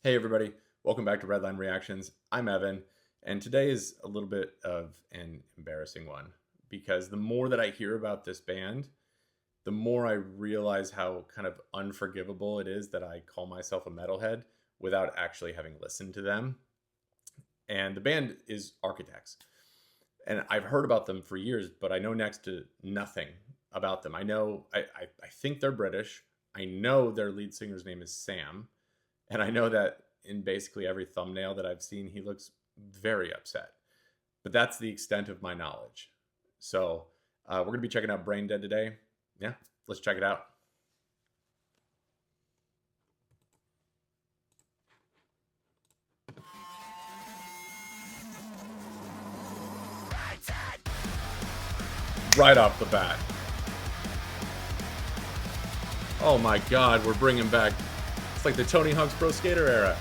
Hey everybody, welcome back to Redline Reactions. I'm Evan, and today is a little bit of an embarrassing one because the more that I hear about this band, the more I realize how kind of unforgivable it is that I call myself a metalhead without actually having listened to them. And the band is Architects. And I've heard about them for years, but I know next to nothing about them. I think they're British. I know their lead singer's name is Sam. And I know that in basically every thumbnail that I've seen, he looks very upset. But that's the extent of my knowledge. So we're going to be checking out Brain Dead today. Yeah, let's check it out. Right off the bat. Oh my God, we're bringing back, it's like the Tony Hawk's Pro Skater era.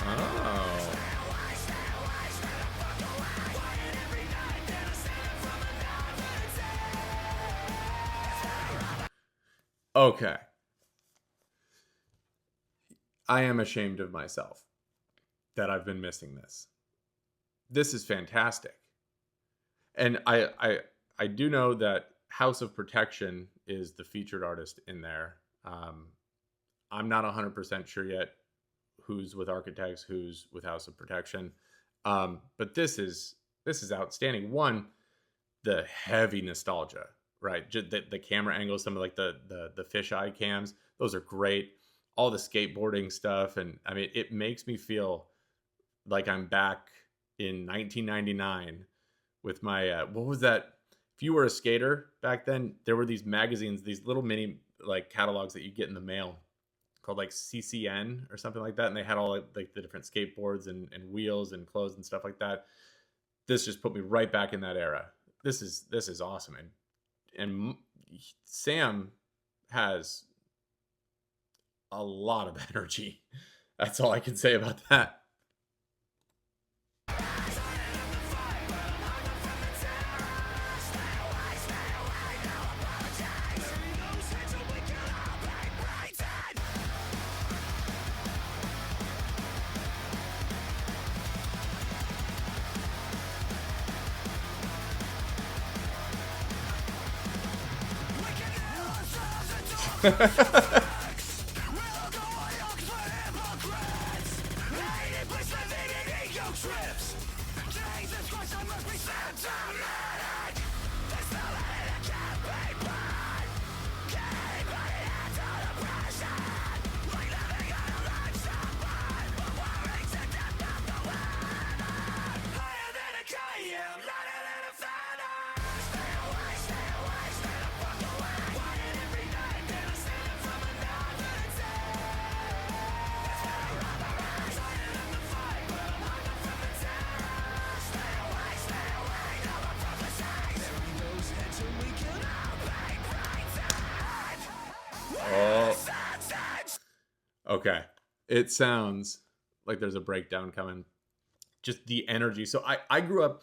Oh. Okay. I am ashamed of myself that I've been missing this. This is fantastic. And I do know that House of Protection is the featured artist in there. I'm not 100% sure yet who's with Architects, who's with House of Protection. But this is outstanding. One, the heavy nostalgia, right? Just the camera angles, some of like the fisheye cams, those are great. All the skateboarding stuff, and I mean, it makes me feel like I'm back in 1999 with my what was that? If you were a skater back then, there were these magazines, these little mini like catalogs that you get in the mail called like CCN or something like that, and they had all like the different skateboards and wheels and clothes and stuff like that. This just put me right back in that era. This is awesome, and Sam has a lot of energy. That's all I can say about that. Oh, okay. It sounds like there's a breakdown coming. Just the energy. So I grew up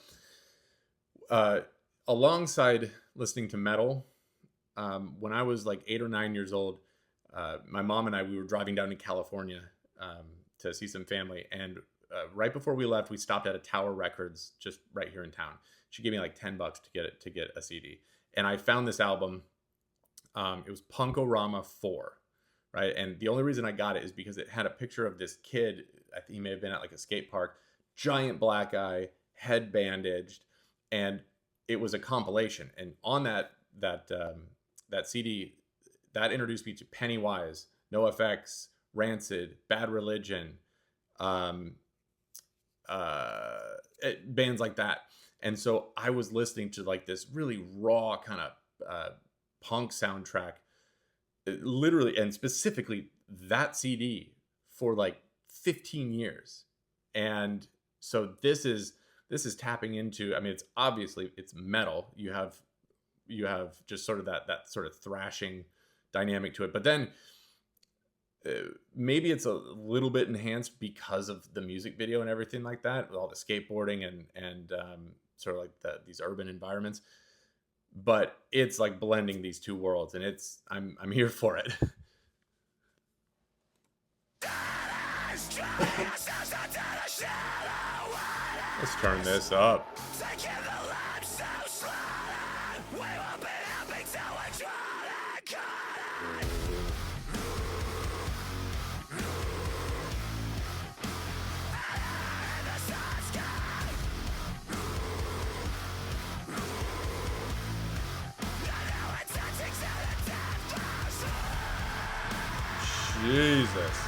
uh, alongside listening to metal. When I was like 8 or 9 years old, my mom and I, we were driving down to California to see some family, and right before we left, we stopped at a Tower Records just right here in town. She gave me like $10 to get a CD, and I found this album. It was Punkorama 4, right? And the only reason I got it is because it had a picture of this kid. I think he may have been at like a skate park, giant black eye, head bandaged, and it was a compilation. And on that CD, that introduced me to Pennywise, NoFX, Rancid, Bad Religion, um, bands like that. And so I was listening to like this really raw kind of punk soundtrack, literally, and specifically that CD for like 15 years. And so this is tapping into, I mean, it's obviously it's metal. You have just sort of that sort of thrashing dynamic to it. But then maybe it's a little bit enhanced because of the music video and everything like that, with all the skateboarding and sort of like these urban environments. But it's like blending these two worlds, and I'm here for it. Let's turn this up. Jesus.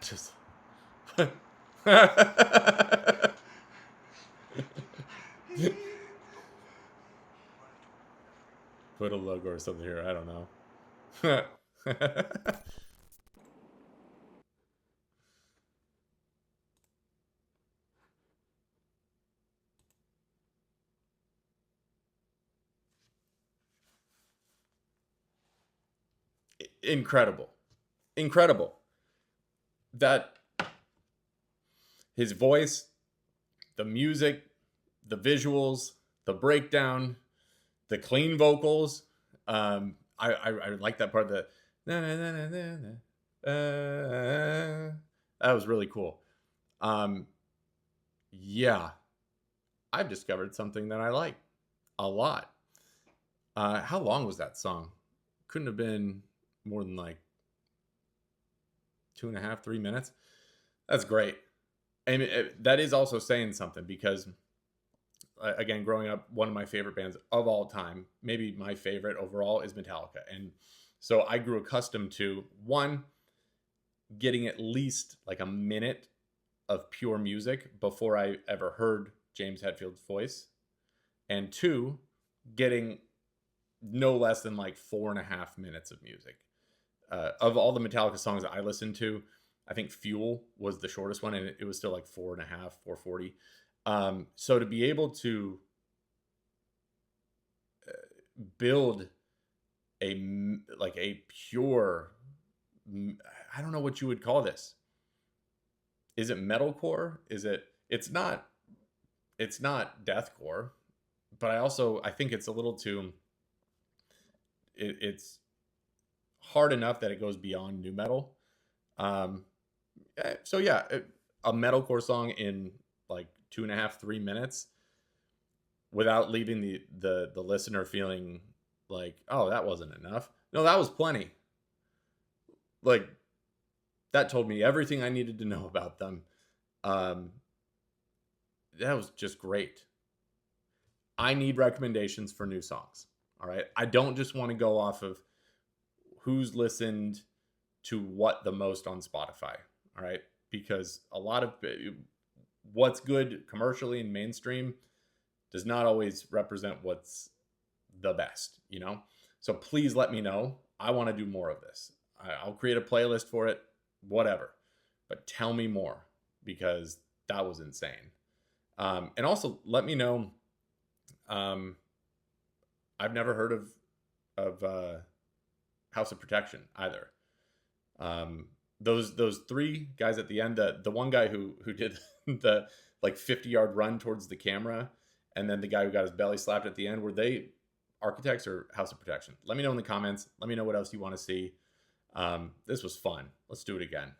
Just put a logo or something here. I don't know. Incredible. Incredible. That his voice, the music, the visuals, the breakdown, the clean vocals. I like that part of the na, na, na, na, na, na, that was really cool. Yeah, I've discovered something that I like a lot. How long was that song? Couldn't have been more than like 2.5, 3 minutes. That's great. And that is also saying something because, again, growing up, one of my favorite bands of all time, maybe my favorite overall, is Metallica. And so I grew accustomed to, one, getting at least like a minute of pure music before I ever heard James Hetfield's voice. And two, getting no less than like 4.5 minutes of music. Of all the Metallica songs that I listened to, I think Fuel was the shortest one, and it was still like 4.5, 4:40. So to be able to build a pure, I don't know what you would call this. Is it metalcore? It's not deathcore, but I think it's a little too, it's hard enough that it goes beyond new metal. So yeah, a metalcore song in like 2.5, 3 minutes without leaving the listener feeling like, oh, that wasn't enough. No, that was plenty. Like, that told me everything I needed to know about them. That was just great. I need recommendations for new songs. All right. I don't just want to go off of who's listened to what the most on Spotify. All right. Because a lot of what's good commercially and mainstream does not always represent what's the best, you know? So please let me know. I want to do more of this. I'll create a playlist for it, whatever. But tell me more, because that was insane. And also let me know. I've never heard of House of Protection either. Those three guys at the end, the one guy who did the like 50-yard run towards the camera, and then the guy who got his belly slapped at the end, were they Architects or House of Protection? Let me know in the comments. Let me know what else you want to see. This was fun. Let's do it again.